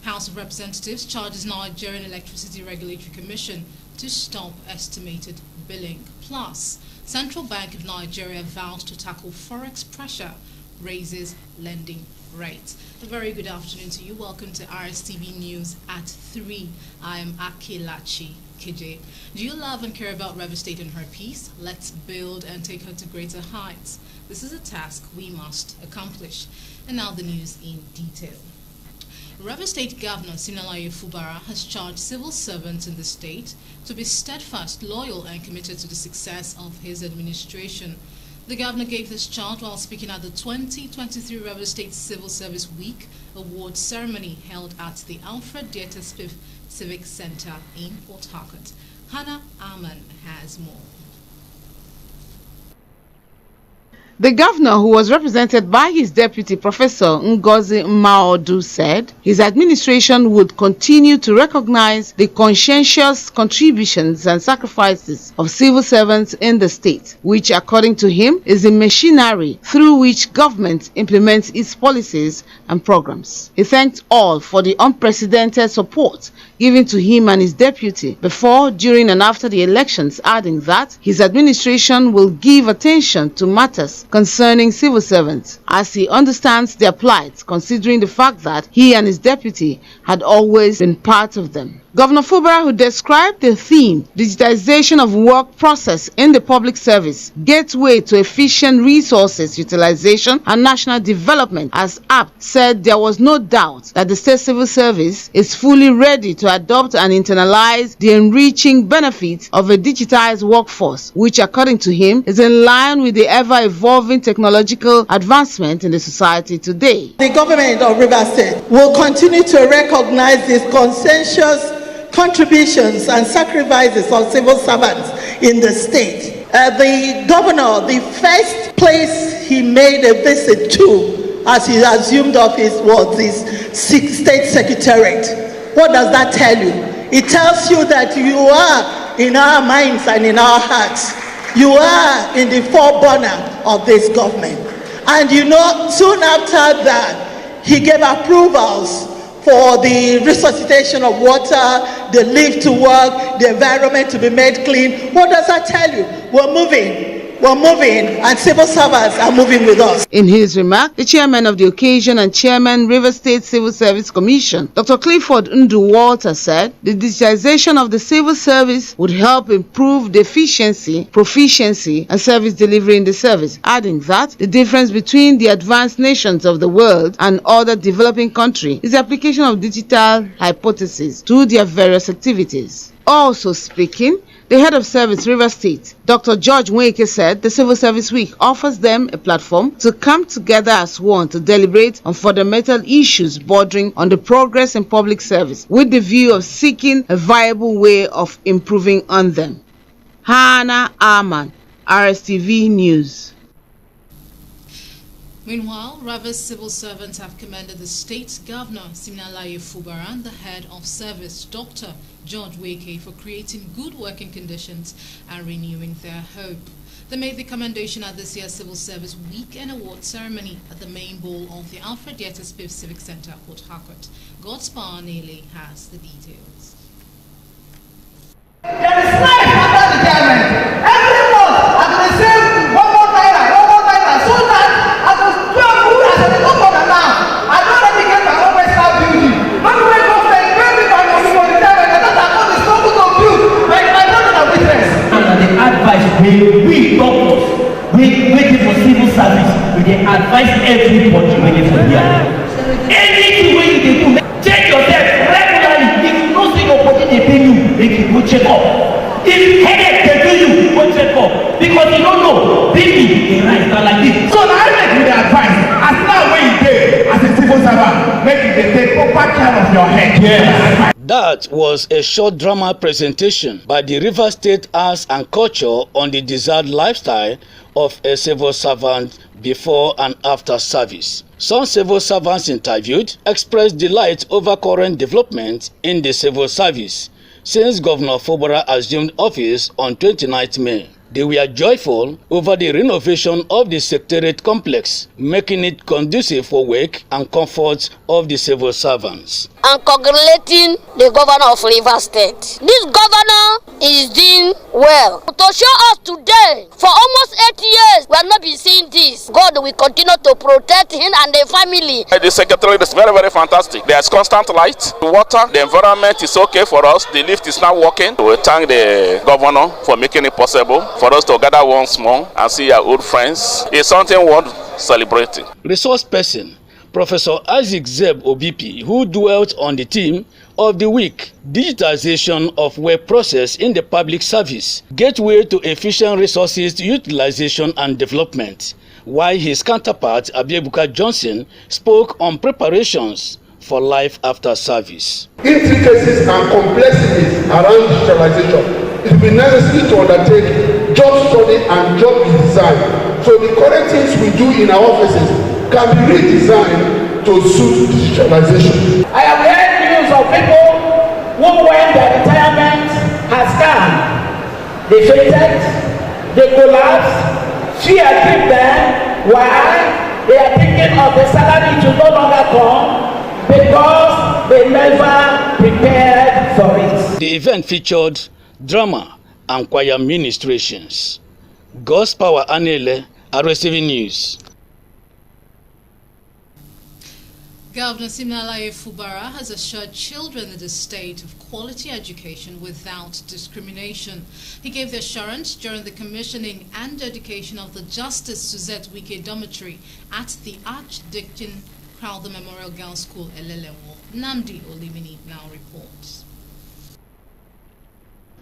House of Representatives charges Nigerian Electricity Regulatory Commission to stop estimated billing. Plus, Central Bank of Nigeria vows to tackle forex pressure, raises lending rates. A very good afternoon to you. Welcome to RSTV News at 3. I am Akilachi Kije. Do you love and care about Rivers State and her peace? Let's build and take her to greater heights. This is a task we must accomplish. And now the news in detail. Rivers State Governor Siminalayi Fubara has charged civil servants in the state to be steadfast, loyal and committed to the success of his administration. The governor gave this charge while speaking at the 2023 Rivers State Civil Service Week award ceremony held at the Alfred Dieter Spiff Civic Center in Port Harcourt. Hannah Aman has more. The governor, who was represented by his deputy, Professor Ngozi Maodu, said his administration would continue to recognize the conscientious contributions and sacrifices of civil servants in the state, which, according to him, is the machinery through which government implements its policies and programs. He thanked all for the unprecedented support given to him and his deputy before, during and after the elections, adding that his administration will give attention to matters concerning civil servants as he understands their plight, considering the fact that he and his deputy had always been part of them. Governor Fubara, who described the theme, digitization of work process in the public service, gateway to efficient resources utilization and national development as apt, said there was no doubt that the state civil service is fully ready to adopt and internalize the enriching benefits of a digitized workforce, which, according to him, is in line with the ever-evolving technological advancement in the society today. The government of Rivers State will continue to recognize these conscientious contributions and sacrifices of civil servants in the state. The governor, the first place he made a visit to as he assumed office was this state secretariat. What does that tell you? It tells you that you are in our minds and in our hearts. You are in the foreburner of this government. And you know, soon after that, he gave approvals for the resuscitation of water, the lift to work, the environment to be made clean. What does that tell you? We're moving, and civil servants are moving with us. In his remark, the chairman of the occasion and chairman, Rivers State Civil Service Commission, Dr. Clifford Ndu Walter, said the digitization of the civil service would help improve the efficiency, proficiency, and service delivery in the service, adding that the difference between the advanced nations of the world and other developing countries is the application of digital hypotheses to their various activities. Also speaking, the head of service, Rivers State, Dr. George Nweke, said the Civil Service Week offers them a platform to come together as one to deliberate on fundamental issues bordering on the progress in public service with the view of seeking a viable way of improving on them. Hannah Aman, RSTV News. Meanwhile, Rivers civil servants have commended the state governor, Siminalayi Fubara, and the head of service, Dr. George Nweke, for creating good working conditions and renewing their hope. They made the commendation at this year's Civil Service Week and Award ceremony at the main bowl of the Alfred Dieter Spiff Civic Center, Port Harcourt. Godspar Neely has the details. There is life after retirement. Every month, I can receive one more naira, so that I can do a good as a governor now. I don't let me get my own personal building. When we wake up, they pay me my money for retirement, and that account is not good to build. I don't know witness. And the advice we doctors, waiting for civil service, we dey advise everybody waiting for here. Anything wey you dey do, check yourself regularly. If you know say your body dey pain you, make you go check up. If headache dey do you, go check up. Because you don't know, BP dey rise down like this. So now I make you the advice. As now when you dey as a civil servant, make you dey take proper care of your head. Yes. That was a short drama presentation by the Rivers State Arts and Culture on the desired lifestyle of a civil servant before and after service. Some civil servants interviewed expressed delight over current development in the civil service since Governor Fubara assumed office on 29th May. They were joyful over the renovation of the Secretariat complex, making it conducive for work and comfort of the civil servants. And congratulating the governor of Rivers State. This governor is doing well. To show us today, for almost 8 years, we have not been seeing this. God will continue to protect him and the family. The Secretariat is very, very fantastic. There's constant light, water, the environment is okay for us. The lift is now working. We thank the governor for making it possible for us to gather once more and see our old friends. It's something worth celebrating. Resource person Professor Isaac Zeb Obipi, who dwelt on the theme of the week, digitization of work process in the public service, gateway to efficient resources utilization and development, while his counterpart Abiebuka Johnson spoke on preparations for life after service. Intricacies and complexities around digitalization, it will be necessary to undertake job study and job design. So the correct things we do in our offices can be redesigned to suit digitalization. I have heard news of people who, when their retirement has come, they fainted, they collapsed, fear gripped them. Why? They are thinking of the salary to no longer come because they never prepared for it. The event featured drama and choir ministrations. God's Power Anele, RSTV News. Governor Siminalayi Fubara has assured children in the state of quality education without discrimination. He gave the assurance during the commissioning and dedication of the Justice Suzette Wike dormitory at the Archdeacon Crowther Memorial Girls School, Elelewo. Namdi Olimini now reports.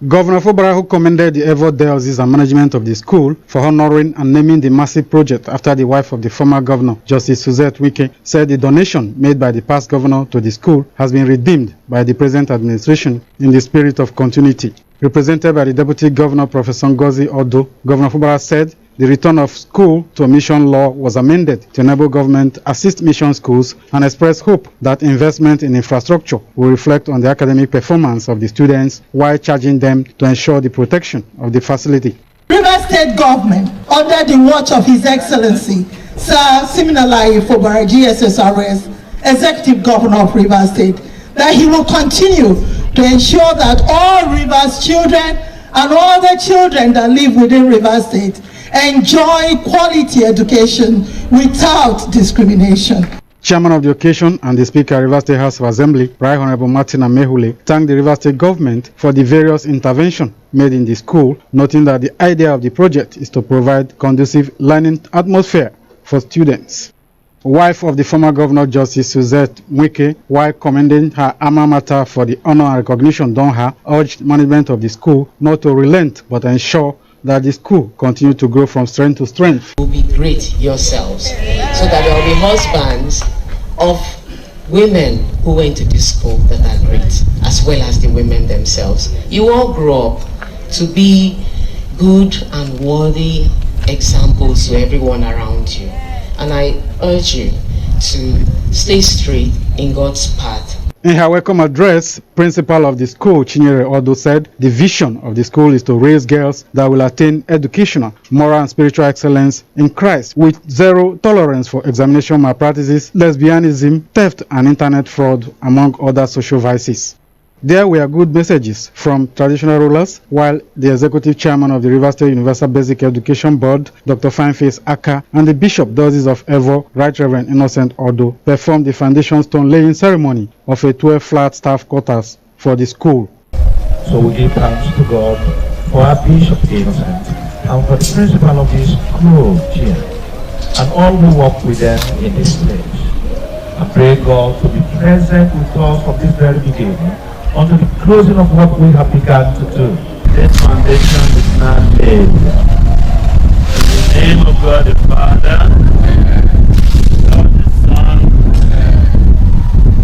Governor Fubara, who commended the Evo Diocese and management of the school for honoring and naming the massive project after the wife of the former governor, Justice Suzette Wike, said the donation made by the past governor to the school has been redeemed by the present administration in the spirit of continuity. Represented by the Deputy Governor, Professor Ngozi Odo, Governor Fubara said the return of school to a mission law was amended to enable government assist mission schools and express hope that investment in infrastructure will reflect on the academic performance of the students while charging them to ensure the protection of the facility. Rivers State government, under the watch of His Excellency, Sir Siminalayi Fubara, GSSRS, Executive Governor of Rivers State, that he will continue to ensure that all Rivers children and all the children that live within Rivers State enjoy quality education without discrimination. Chairman of the occasion and the Speaker of Rivers State House of Assembly, Right Honorable Martin Amehule, thanked the Rivers State government for the various interventions made in the school, noting that the idea of the project is to provide conducive learning atmosphere for students. Wife of the former governor, Justice Suzette Wike, while commending her alma mater for the honor and recognition done her, urged management of the school not to relent but ensure that the school continue to grow from strength to strength. You will be great yourselves, so that there will be husbands of women who went to this school that are great, as well as the women themselves. You all grow up to be good and worthy examples to everyone around you. And I urge you to stay straight in God's path. In her welcome address, principal of the school, Chinyere Odo, said the vision of the school is to raise girls that will attain educational, moral and spiritual excellence in Christ with zero tolerance for examination malpractices, lesbianism, theft and internet fraud, among other social vices. There were good messages from traditional rulers, while the executive chairman of the Rivers State Universal Basic Education Board, Dr. Fineface Aka, and the Bishop Diocese of Evo, Right Reverend Innocent Odo, performed the foundation stone laying ceremony of a 12-flat staff quarters for the school. So we give thanks to God for our Bishop Innocent and for the principal of this school here, and all who work with them in this place. I pray God to be present with us from this very beginning until the closing of what we have begun to do. This foundation is now laid. In the name of God the Father, God the Son,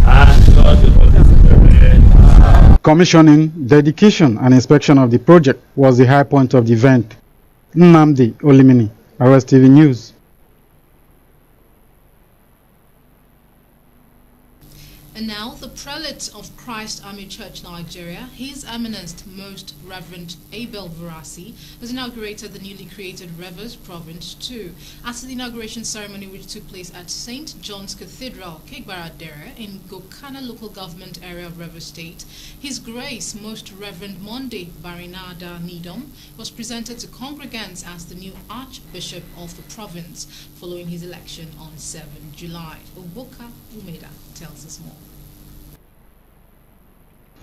and God the Holy Spirit. Commissioning, dedication and inspection of the project was the high point of the event. Namdi Olimini, RSTV News. And now the Prelate of Christ Army Church Nigeria, His Eminence Most Reverend Abel Vurasi, has inaugurated the newly created Rivers Province 2 at the inauguration ceremony which took place at St. John's Cathedral, Kegbaradere, in Gokana local government area of Rivers State. His Grace Most Reverend Monday Barinada Nidom was presented to congregants as the new Archbishop of the province following his election on 7 July. Oboka Umeda tells us more.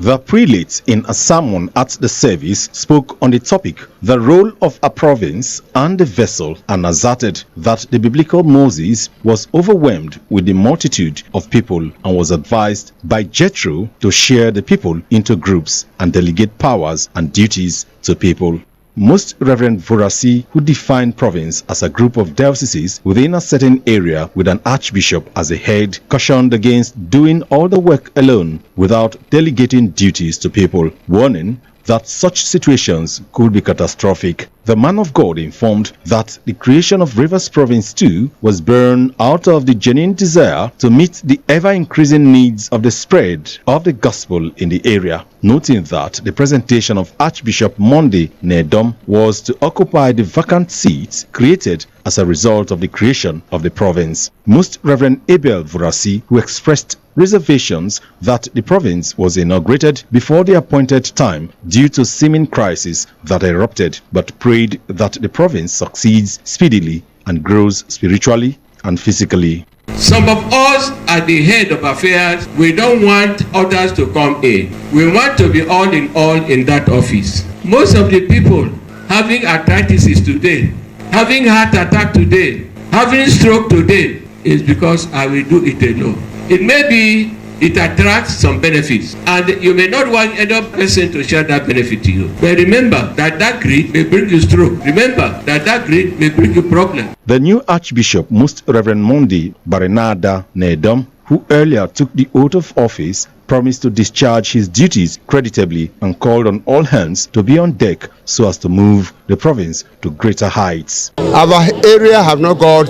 The prelate, in a sermon at the service, spoke on the topic, the role of a province and a vessel, and asserted that the biblical Moses was overwhelmed with the multitude of people and was advised by Jethro to share the people into groups and delegate powers and duties to people. Most Reverend Vurasi, who defined province as a group of dioceses within a certain area with an archbishop as a head, cautioned against doing all the work alone without delegating duties to people, warning that such situations could be catastrophic. The man of God informed that the creation of Rivers Province 2 was born out of the genuine desire to meet the ever-increasing needs of the spread of the gospel in the area, noting that the presentation of Archbishop Monday Nedom was to occupy the vacant seats created as a result of the creation of the province. Most Reverend Abel Vurasi, who expressed reservations that the province was inaugurated before the appointed time due to seeming crisis that erupted, but prayed that the province succeeds speedily and grows spiritually and physically. Some of us at the head of affairs, we don't want others to come in. We want to be all in that office. Most of the people having arthritis today, having heart attack today, having stroke today, is because I will do it alone. It may be it attracts some benefits, and you may not want another person to share that benefit to you. But remember that greed may bring you stroke. Remember that greed may bring you problem. The new Archbishop, Most Reverend Monday Barinada Nedom, who earlier took the oath of office, promised to discharge his duties creditably and called on all hands to be on deck so as to move the province to greater heights. Our area have not got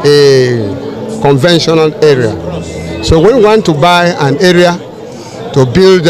a conventional area. So we want to buy an area to build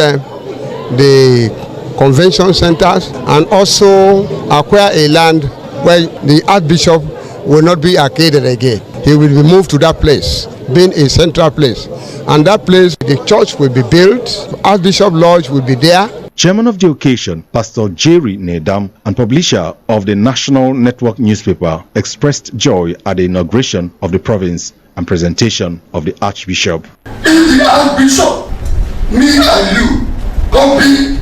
the convention centers and also acquire a land where the Archbishop will not be arcaded again. He will be moved to that place, being a central place. And that place, the church will be built, Archbishop Lodge will be there. Chairman of the occasion, Pastor Jerry Nedam, and publisher of the National Network newspaper, expressed joy at the inauguration of the province and presentation of the Archbishop. If the Archbishop, me and you, don't be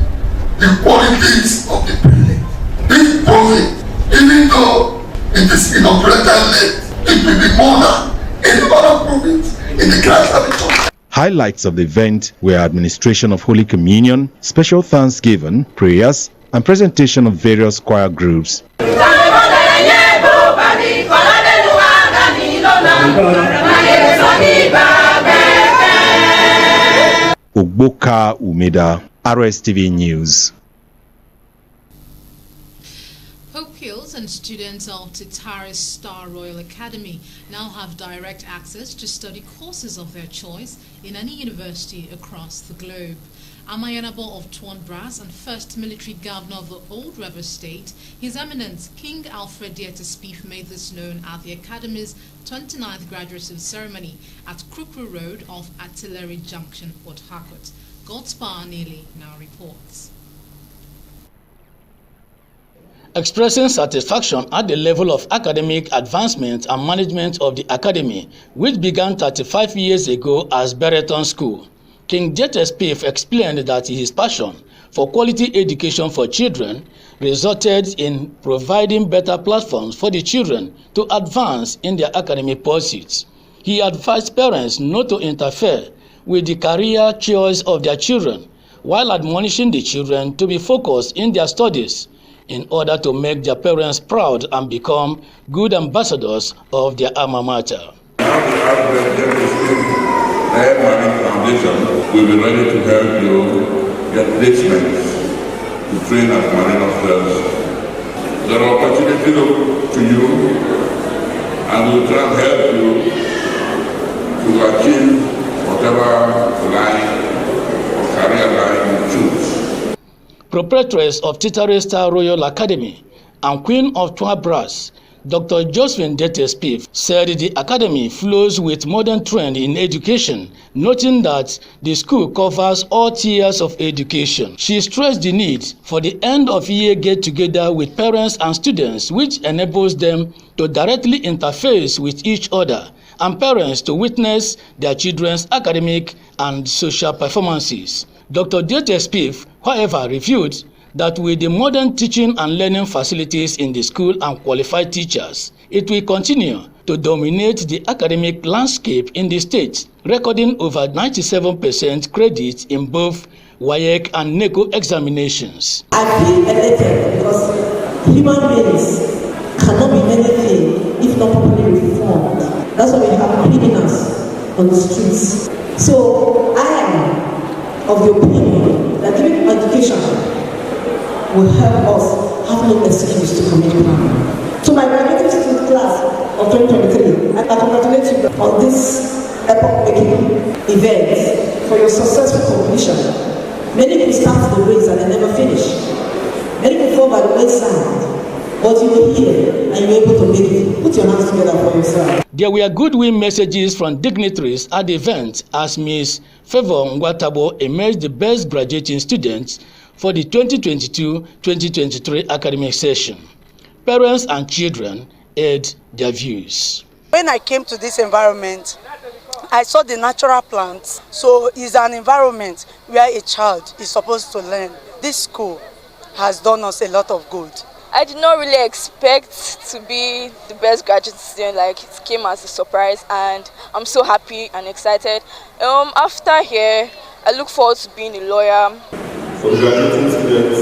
the qualities of the prelate, this province, even though it is inaugurated late, it will be more than any other province in the Christ Army Church. Highlights of the event were administration of Holy Communion, special thanksgiving, prayers, and presentation of various choir groups. Ogboka Umeda, RSTV News. Pupils and students of Titaris Star Royal Academy now have direct access to study courses of their choice in any university across the globe. Amayanabo of Tuan Brass and first military governor of the Old River State, His Eminence King Alfred Dieta Spieth made this known at the Academy's 29th graduation ceremony at Krukru Road off Artillery Junction, Port Harcourt. Godspar Neely now reports. Expressing satisfaction at the level of academic advancement and management of the academy, which began 35 years ago as Bereton School, King Dieta Spieth explained that his passion for quality education for children resulted in providing better platforms for the children to advance in their academic pursuits. He advised parents not to interfere with the career choice of their children, while admonishing the children to be focused in their studies in order to make their parents proud and become good ambassadors of their alma mater. Foundation will be ready to help you get placements to train as marine officers. There are opportunities to you, and we'll try and help you to achieve whatever line proprietress of Titare Star Royal Academy and Queen of Twa Brass, Dr. Josephine Detespif, said the academy flows with modern trend in education, noting that the school covers all tiers of education. She stressed the need for the end-of-year get-together with parents and students, which enables them to directly interface with each other and parents to witness their children's academic and social performances. Dr. Detespif, however, revealed that with the modern teaching and learning facilities in the school and qualified teachers, it will continue to dominate the academic landscape in the state, recording over 97% credit in both WAEC and NECO examinations. I feel elated because human beings cannot be anything if not properly reformed. That's why we have criminals on the streets. So I am of the opinion that giving education will help us have no excuse to commit crime. To my graduating student class of 2023, I congratulate you on this epoch-making event for your successful completion. Many people start the race and they never finish. Many people fall by the wayside, but you were here and you were able to make it. Put your hands together for yourself. There were goodwill messages from dignitaries at the event as Ms. Favor Ngwatabo emerged the best graduating students for the 2022-2023 academic session. Parents and children aired their views. When I came to this environment, I saw the natural plants. So it's an environment where a child is supposed to learn. This school has done us a lot of good. I did not really expect to be the best graduate student. Like, it came as a surprise, and I'm so happy and excited. After here, I look forward to being a lawyer. For the graduating students,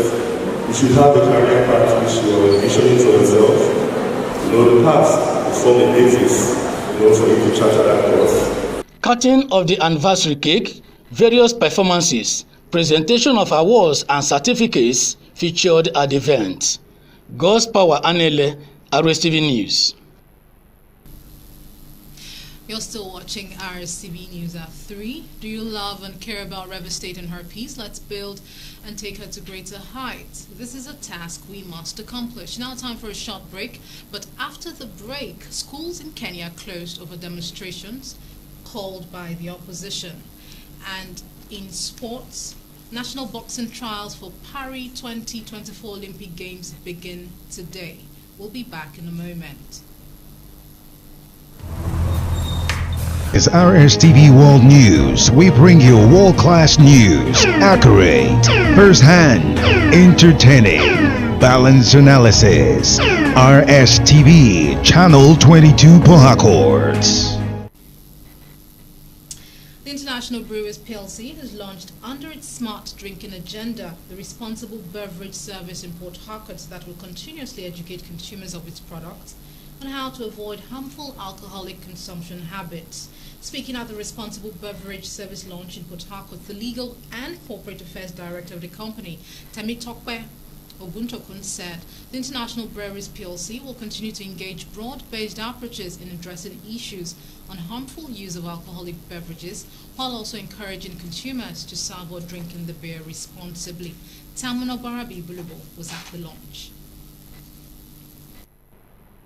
you should have the career path which you are envisioning for yourself. The past will form a basis, for you to charter that course. Cutting of the anniversary cake, various performances, presentation of awards and certificates featured at the event. God's Power Anele, RSTV News. You're still watching RSTV News at 3. Do you love and care about Rev Estate and her peace? Let's build and take her to greater heights. This is a task we must accomplish. Now time for a short break, but after the break, schools in Kenya closed over demonstrations called by the opposition. And in sports, national boxing trials for Paris 2024 Olympic Games begin today. We'll be back in a moment. Is RSTV World News. We bring you world-class news, accurate, first-hand, entertaining, balanced analysis. RSTV, Channel 22 Port Harcourt. The International Brewers PLC has launched under its smart drinking agenda the responsible beverage service in Port Harcourt that will continuously educate consumers of its products on how to avoid harmful alcoholic consumption habits. Speaking at the Responsible Beverage Service launch in Port Harcourt, the Legal and Corporate Affairs Director of the company, Temitokwe Oguntokun, said the International Breweries PLC will continue to engage broad-based approaches in addressing issues on harmful use of alcoholic beverages, while also encouraging consumers to serve or drink in the beer responsibly. Tamuno Barabi Bulubo was at the launch.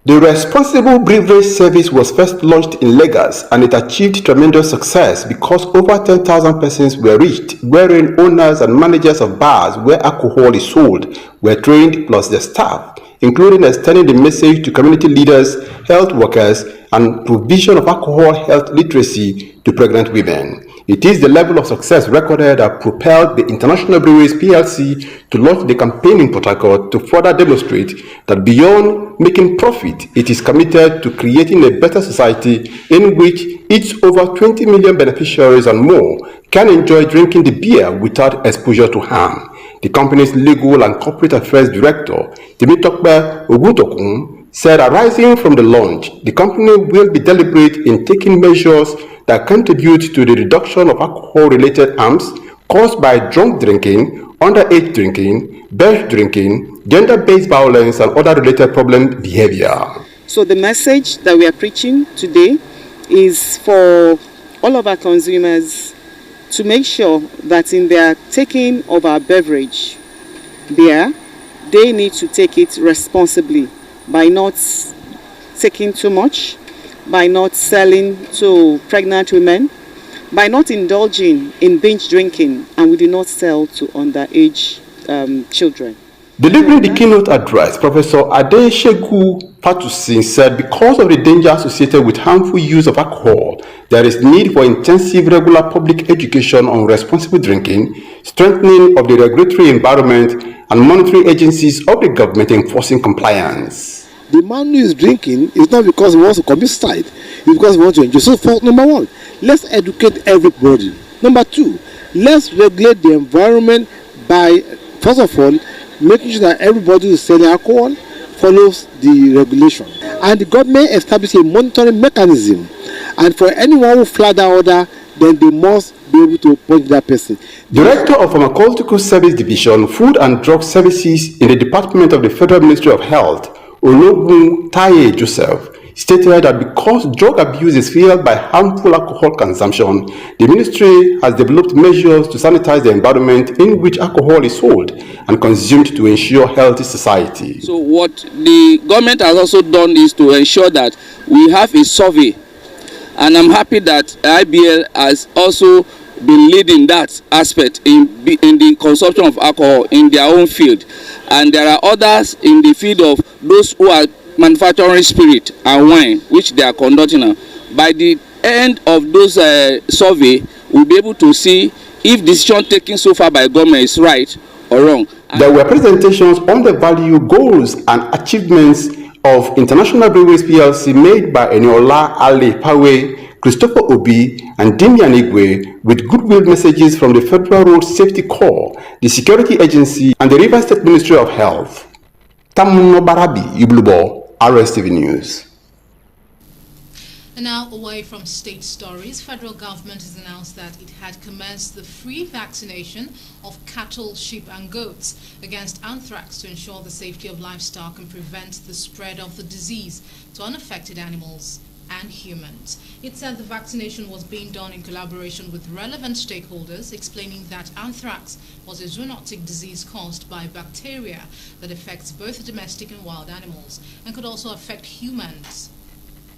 The Responsible Beverage Service was first launched in Lagos, and it achieved tremendous success because over 10,000 persons were reached, wherein owners and managers of bars where alcohol is sold were trained, plus their staff, including extending the message to community leaders, health workers, and provision of alcohol health literacy to pregnant women. It is the level of success recorded that propelled the International Breweries PLC to launch the campaign in Port Harcourt to further demonstrate that beyond making profit, it is committed to creating a better society in which its over 20 million beneficiaries and more can enjoy drinking the beer without exposure to harm. The company's Legal and Corporate Affairs Director, Temitokwe Oguntokun, said arising from the launch, the company will be deliberate in taking measures that contribute to the reduction of alcohol-related harms caused by drunk drinking, underage drinking, binge drinking, gender-based violence, and other related problem behavior. So the message that we are preaching today is for all of our consumers to make sure that in their taking of our beverage, there, they need to take it responsibly by not taking too much, by not selling to pregnant women, by not indulging in binge drinking, and we do not sell to underage children. Delivering the keynote address, Professor Adeshegu Patusin said because of the danger associated with harmful use of alcohol, there is need for intensive regular public education on responsible drinking, strengthening of the regulatory environment, and monitoring agencies of the government enforcing compliance. The man who is drinking is not because he wants to commit suicide, it's because he wants to enjoy. So, for number one, let's educate everybody. Number two, let's regulate the environment by, first of all, making sure that everybody who is selling alcohol follows the regulation. And the government established a monitoring mechanism. And for anyone who flag that order, then they must be able to punish that person. Director of Pharmaceutical Service Division, Food and Drug Services in the Department of the Federal Ministry of Health, Ologun Taye Joseph, stated that because drug abuse is fueled by harmful alcohol consumption, the ministry has developed measures to sanitize the environment in which alcohol is sold and consumed to ensure healthy society. So what the government has also done is to ensure that we have a survey, and I'm happy that IBL has also been leading that aspect in the consumption of alcohol in their own field, and there are others in the field of those who are manufacturing spirit and wine, which they are conducting now. By the end of those survey, we'll be able to see if decision taken so far by government is right or wrong. There were presentations on the value, goals, and achievements of International Breweries PLC made by Eniola Ali Pawe, Christopher Obi, and Dimian Igwe, with goodwill messages from the Federal Road Safety Corps, the Security Agency, and the Rivers State Ministry of Health. Tamuno Barabi, Iblubo, RSTV News. And now, away from state stories, federal government has announced that it had commenced the free vaccination of cattle, sheep and goats against anthrax to ensure the safety of livestock and prevent the spread of the disease to unaffected animals and humans. It said the vaccination was being done in collaboration with relevant stakeholders, explaining that anthrax was a zoonotic disease caused by bacteria that affects both domestic and wild animals and could also affect humans,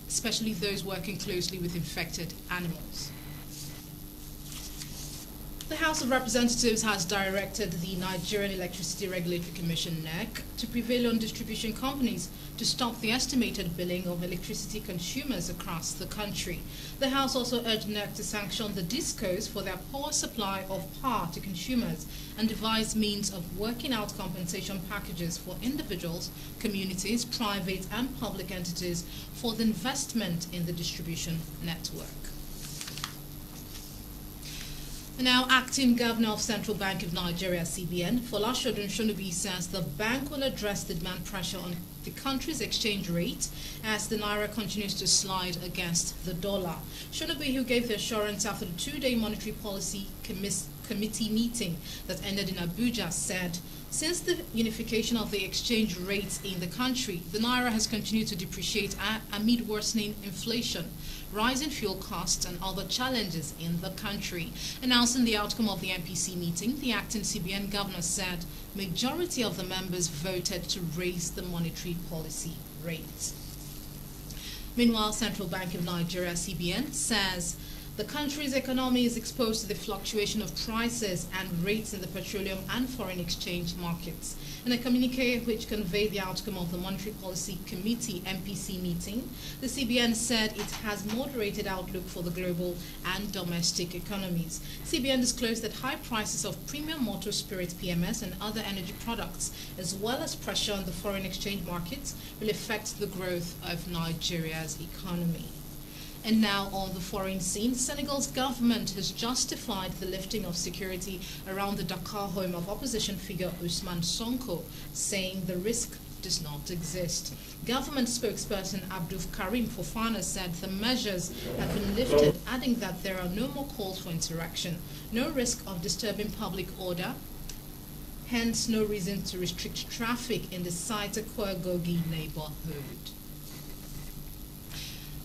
especially those working closely with infected animals. The House of Representatives has directed the Nigerian Electricity Regulatory Commission, NEC, to prevail on distribution companies to stop the estimated billing of electricity consumers across the country. The House also urged NEC to sanction the DISCOs for their poor supply of power to consumers and devise means of working out compensation packages for individuals, communities, private and public entities for the investment in the distribution network. Now, Acting Governor of Central Bank of Nigeria, CBN, Folashodun Shonubi, says the bank will address the demand pressure on the country's exchange rate as the naira continues to slide against the dollar. Shonubi, who gave the assurance after the two-day monetary policy committee meeting that ended in Abuja, said since the unification of the exchange rates in the country, the naira has continued to depreciate amid worsening inflation, rising fuel costs and other challenges in the country. Announcing the outcome of the MPC meeting, the acting CBN governor said majority of the members voted to raise the monetary policy rate. Meanwhile, Central Bank of Nigeria, CBN, says the country's economy is exposed to the fluctuation of prices and rates in the petroleum and foreign exchange markets. In a communique which conveyed the outcome of the Monetary Policy Committee MPC meeting, the CBN said it has moderated outlook for the global and domestic economies. CBN disclosed that high prices of premium motor spirit PMS and other energy products, as well as pressure on the foreign exchange markets, will affect the growth of Nigeria's economy. And now on the foreign scene, Senegal's government has justified the lifting of security around the Dakar home of opposition figure Ousmane Sonko, saying the risk does not exist. Government spokesperson Abdou Karim Fofana said the measures have been lifted, adding that there are no more calls for insurrection, no risk of disturbing public order, hence no reason to restrict traffic in the Saita Kouagogi neighborhood.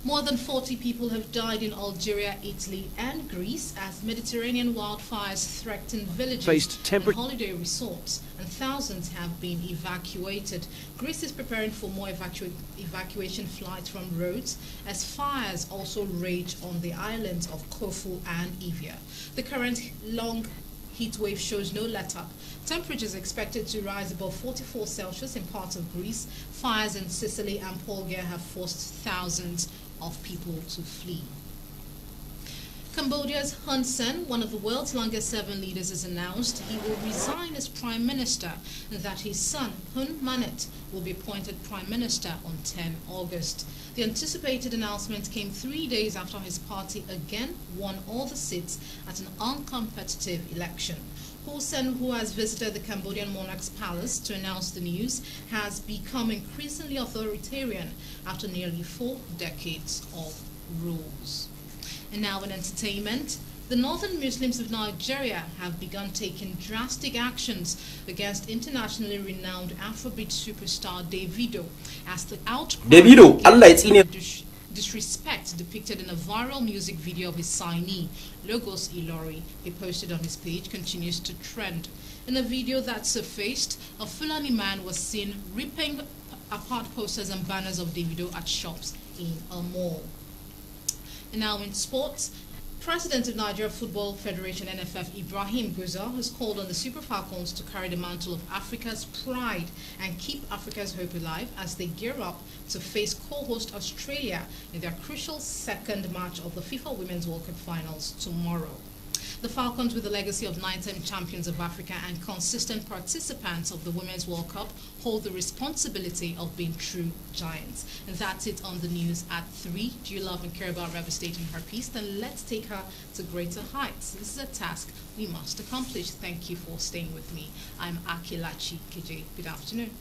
More than 40 people have died in Algeria, Italy and Greece as Mediterranean wildfires threaten villages and holiday resorts, and thousands have been evacuated. Greece is preparing for more evacuation flights from roads as fires also rage on the islands of Corfu and Evia. The current long heat wave shows no let-up. Temperatures expected to rise above 44 Celsius in parts of Greece. Fires in Sicily and Bulgaria have forced thousands of people to flee. Cambodia's Hun Sen, one of the world's longest-serving leaders, has announced he will resign as prime minister and that his son, Hun Manet, will be appointed prime minister on 10 August. The anticipated announcement came 3 days after his party again won all the seats at an uncompetitive election. Hun Sen, who has visited the Cambodian monarch's palace to announce the news, has become increasingly authoritarian after nearly 4 decades of rules. And now in entertainment, the northern Muslims of Nigeria have begun taking drastic actions against internationally renowned Afrobeat superstar Davido as the outcry against disrespect depicted in a viral music video of his signee, Logos Ilori, he posted on his page, continues to trend. In a video that surfaced, a Fulani man was seen ripping apart posters and banners of Davido at shops in a mall. And now in sports, President of Nigeria Football Federation NFF Ibrahim Guzar has called on the Super Falcons to carry the mantle of Africa's pride and keep Africa's hope alive as they gear up to face co-host Australia in their crucial second match of the FIFA Women's World Cup Finals tomorrow. The Falcons, with the legacy of 9-time champions of Africa and consistent participants of the Women's World Cup, hold the responsibility of being true giants. And that's it on the news at 3. Do you love and care about Rev Estate and her piece? Then let's take her to greater heights. This is a task we must accomplish. Thank you for staying with me. I'm Akilachi KJ. Good afternoon.